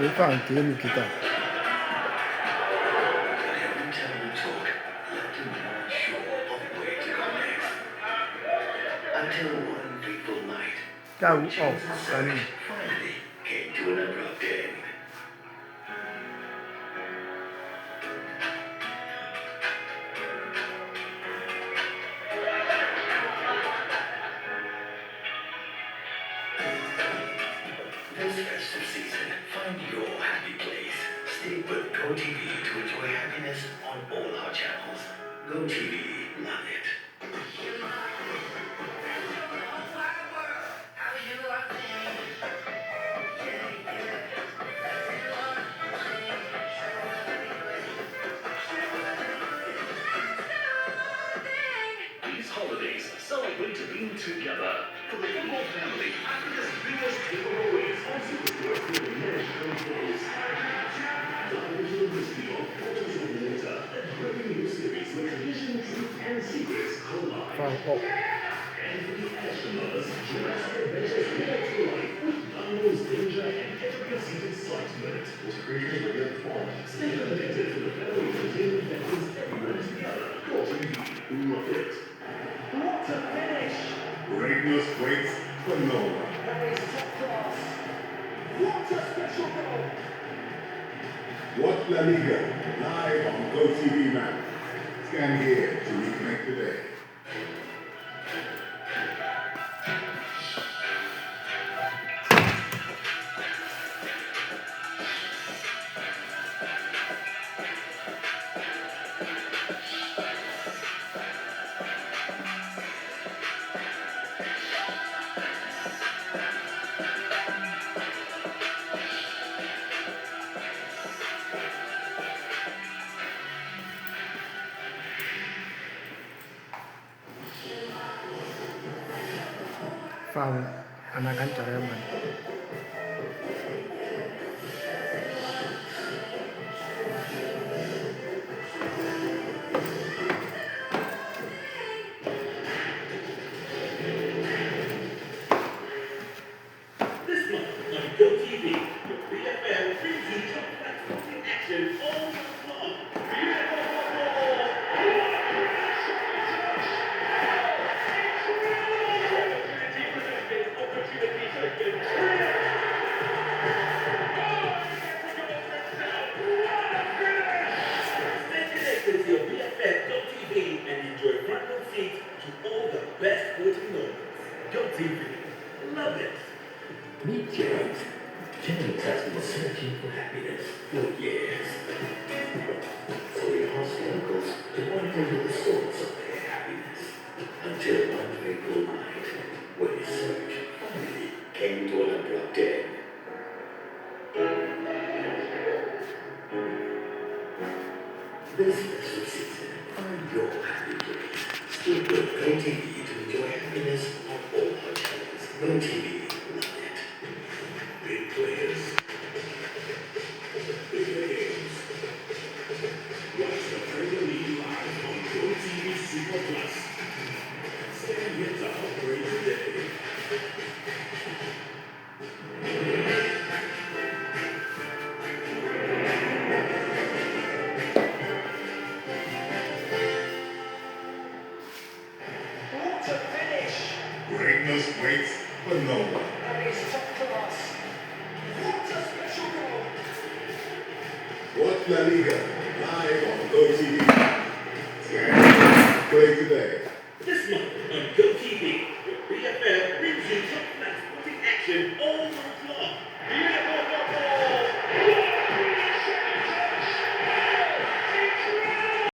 Infatti, io mi chitarra. Every time we talk, left him unsure of where to go next. Until one fateful night, Ciao, when oh, James's search Dani. finally came to an abrupt end. This festive season, find your happy place. Stay with GoTV to enjoy happiness on all our channels. GoTV, love it. These holidays, celebrate being together. For the football family, Africa's biggest giveaway is also the birth of the national goals. Dive into the mystery of Waters of Water, a breaking news series where tradition, truth, and secrets collide. Oh, And for the astronauts, Jurassic Adventures brought to life with dino's danger and epic excitement. What creatures will get fun. Stay connected to the family entertainment that brings everyone together. GoTV, love it. What a finish! Greatness waits for no one. That is top class. What a special goal! Watch La Liga live on GoTV Max. Scan here to reconnect today. fa anak kantor ya man. This month on GoTV, your BFM brings you top platform in action all month long. Stay connected to your BFM GoTV and enjoy front row seats to all the best sporting moments. GoTV, love it. Meet James. James has been searching for happiness for years. So he asked locals to wonder the source of their happiness. Until one fateful night, when his search finally came to an abrupt end. This festive season, find your happy place. Stay with GoTV to enjoy happiness on all our channels. GoTV, love it. Big players, bigger games. Watch the Premier League live on GoTV Super Plus. Stand here to upgrade today. What a finish! Greatness waits for no one. That is top class. What a special goal! Watch La Liga live on GoTV Max. Scan here to play today. This month on GoTV, your BFM brings you top class sporting action all month